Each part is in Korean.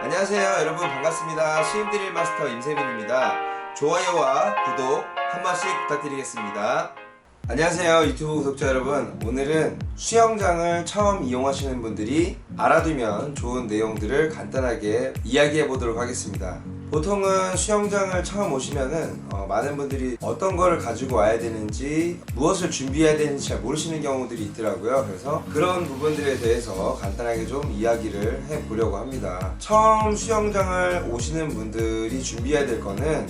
안녕하세요 여러분, 반갑습니다. 스윙드릴 마스터 임세민입니다. 좋아요와 구독 한 번씩 부탁드리겠습니다. 안녕하세요 유튜브 구독자 여러분, 오늘은 수영장을 처음 이용하시는 분들이 알아두면 좋은 내용들을 간단하게 이야기해 보도록 하겠습니다. 보통은 수영장을 처음 오시면은 많은 분들이 어떤 거를 가지고 와야 되는지, 무엇을 준비해야 되는지 잘 모르시는 경우들이 있더라고요. 그래서 그런 부분들에 대해서 간단하게 좀 이야기를 해 보려고 합니다. 처음 수영장을 오시는 분들이 준비해야 될 거는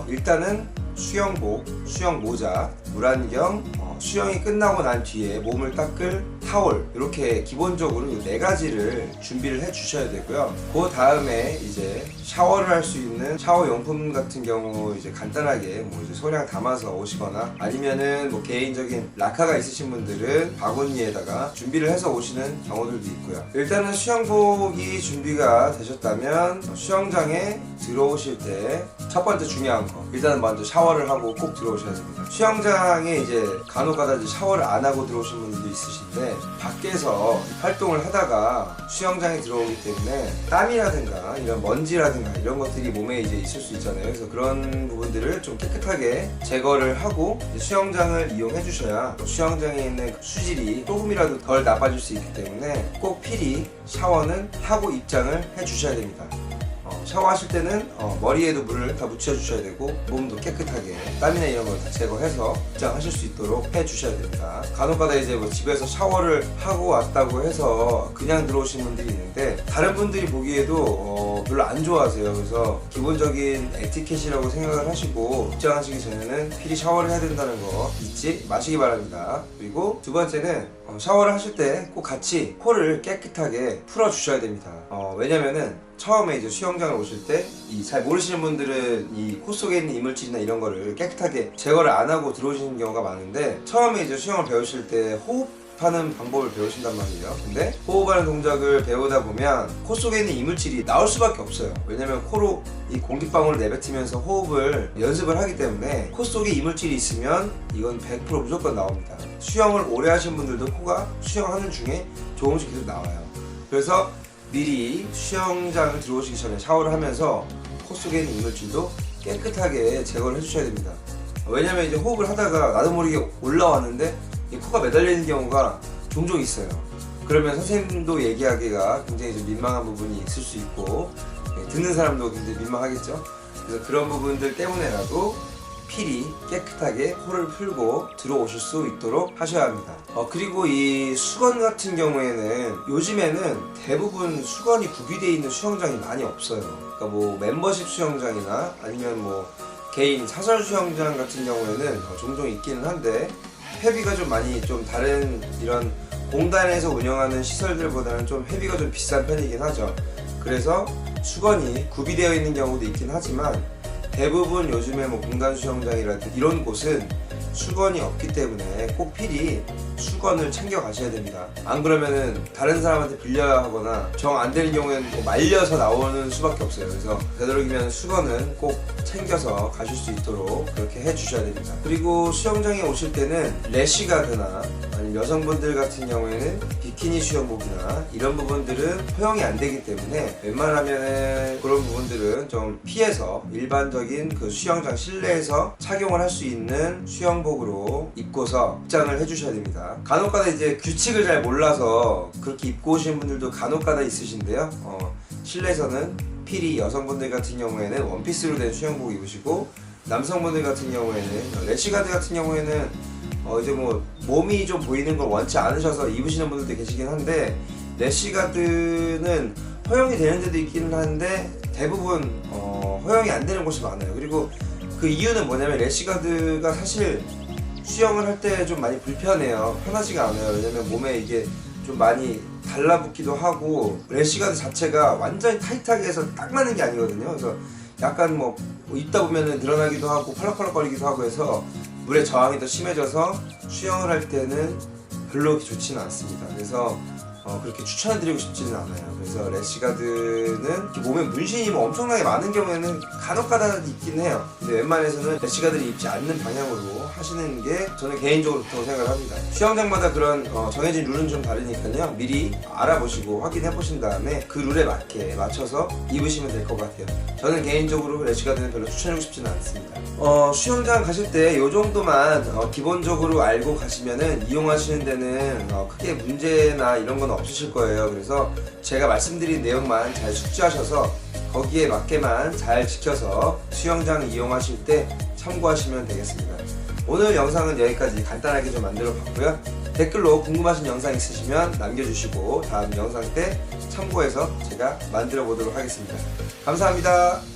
일단은 수영복, 수영모자, 물안경, 수영이 끝나고 난 뒤에 몸을 닦을 타월, 이렇게 기본적으로 이 4가지를 준비를 해 주셔야 되고요. 그 다음에 이제 샤워를 할 수 있는 샤워 용품 같은 경우 이제 간단하게 뭐 이제 소량 담아서 오시거나, 아니면은 뭐 개인적인 라카가 있으신 분들은 바구니에다가 준비를 해서 오시는 경우들도 있고요. 일단은 수영복이 준비가 되셨다면 수영장에 들어오실 때 첫 번째 중요한 거, 일단은 먼저 샤워를 하고 꼭 들어오셔야 됩니다. 수영장에 이제 간혹가다 샤워를 안 하고 들어오신 분들도 있으신데, 밖에서 활동을 하다가 수영장에 들어오기 때문에 땀이라든가 이런 먼지라든가 이런 것들이 몸에 이제 있을 수 있잖아요. 그래서 그런 부분들을 좀 깨끗하게 제거를 하고 수영장을 이용해 주셔야 수영장에 있는 수질이 조금이라도 덜 나빠질 수 있기 때문에 꼭 필히 샤워는 하고 입장을 해 주셔야 됩니다. 샤워하실 때는 머리에도 물을 다 묻혀 주셔야 되고, 몸도 깨끗하게 땀이나 이런 걸 다 제거해서 입장하실 수 있도록 해 주셔야 됩니다. 간혹가다 이제 뭐 집에서 샤워를 하고 왔다고 해서 그냥 들어오신 분들이 있는데, 다른 분들이 보기에도 별로 안 좋아하세요. 그래서 기본적인 에티켓이라고 생각을 하시고 입장하시기 전에는 필히 샤워를 해야 된다는 거 잊지 마시기 바랍니다. 그리고 두 번째는 샤워를 하실 때 꼭 같이 코를 깨끗하게 풀어 주셔야 됩니다. 왜냐면은 처음에 이제 수영장을 오실 때 잘 모르시는 분들은 이 코 속에 있는 이물질이나 이런 거를 깨끗하게 제거를 안 하고 들어오시는 경우가 많은데, 처음에 이제 수영을 배우실 때 호흡하는 방법을 배우신단 말이에요. 근데 호흡하는 동작을 배우다 보면 코 속에 있는 이물질이 나올 수밖에 없어요. 왜냐면 코로 이 공기방울을 내뱉으면서 호흡을 연습을 하기 때문에 코 속에 이물질이 있으면 이건 100% 무조건 나옵니다. 수영을 오래 하신 분들도 코가 수영하는 중에 조금씩 계속 나와요. 그래서 미리 수영장을 들어오시기 전에 샤워를 하면서 코 속에 있는 이물질도 깨끗하게 제거를 해주셔야 됩니다. 왜냐면 이제 호흡을 하다가 나도 모르게 올라왔는데 이 코가 매달려 있는 경우가 종종 있어요. 그러면 선생님도 얘기하기가 굉장히 좀 민망한 부분이 있을 수 있고, 듣는 사람도 굉장히 민망하겠죠. 그래서 그런 부분들 때문에라도 필히 깨끗하게 코를 풀고 들어오실 수 있도록 하셔야 합니다. 그리고 이 수건 같은 경우에는 요즘에는 대부분 수건이 구비되어 있는 수영장이 많이 없어요. 그러니까 뭐 멤버십 수영장이나 아니면 뭐 개인 사설 수영장 같은 경우에는 종종 있기는 한데, 회비가 좀 많이 좀 다른 이런 공단에서 운영하는 시설들보다는 좀 회비가 좀 비싼 편이긴 하죠. 그래서 수건이 구비되어 있는 경우도 있긴 하지만, 대부분 요즘에 뭐 공단 수영장이라든지 이런 곳은 수건이 없기 때문에 꼭 필히 수건을 챙겨 가셔야 됩니다. 안 그러면은 다른 사람한테 빌려야 하거나 정 안 되는 경우에는 뭐 말려서 나오는 수밖에 없어요. 그래서 되도록이면 수건은 꼭 챙겨서 가실 수 있도록 그렇게 해 주셔야 됩니다. 그리고 수영장에 오실 때는 래시가드나 아니면 여성분들 같은 경우에는 비키니 수영복이나 이런 부분들은 허용이 안 되기 때문에 웬만하면 그런 부분들은 좀 피해서 일반적인 그 수영장 실내에서 착용을 할 수 있는 수영복으로 입고서 입장을 해 주셔야 됩니다. 간혹가다 이제 규칙을 잘 몰라서 그렇게 입고 오시는 분들도 간혹가다 있으신데요. 실내에서는 필히 여성분들 같은 경우에는 원피스로 된 수영복 입으시고, 남성분들 같은 경우에는 래시가드 같은 경우에는 이제 뭐 몸이 좀 보이는 걸 원치 않으셔서 입으시는 분들도 계시긴 한데, 래시가드는 허용이 되는 데도 있기는 한데 대부분 허용이 안 되는 곳이 많아요. 그리고 그 이유는 뭐냐면, 래시가드가 사실 수영을 할 때 좀 많이 불편해요. 편하지가 않아요. 왜냐면 몸에 이게 좀 많이 달라붙기도 하고, 래시가드 자체가 완전히 타이트하게 해서 딱 맞는 게 아니거든요. 그래서 약간 뭐 입다 보면은 늘어나기도 하고 펄럭펄럭거리기도 하고 해서 물의 저항이 더 심해져서 수영을 할 때는 별로 좋지는 않습니다. 그래서 그렇게 추천해드리고 싶지는 않아요. 그래서 래시가드는 몸에 문신이 뭐 엄청나게 많은 경우에는 간혹가다 있긴 해요. 근데 웬만해서는 래시가드를 입지 않는 방향으로 하시는 게 저는 개인적으로 좋다고 생각을 합니다. 수영장마다 그런 정해진 룰은 좀 다르니까요. 미리 알아보시고 확인해 보신 다음에 그 룰에 맞춰서 입으시면 될 것 같아요. 저는 개인적으로 래시가드는 별로 추천하고 싶지는 않습니다. 수영장 가실 때 이 정도만 기본적으로 알고 가시면은 이용하시는 데는 크게 문제나 이런 건 없으실 거예요. 그래서 제가 말씀드린 내용만 잘 숙지하셔서 거기에 맞게만 잘 지켜서 수영장 이용하실 때 참고하시면 되겠습니다. 오늘 영상은 여기까지 간단하게 좀 만들어 봤고요. 댓글로 궁금하신 영상 있으시면 남겨주시고 다음 영상 때 참고해서 제가 만들어 보도록 하겠습니다. 감사합니다.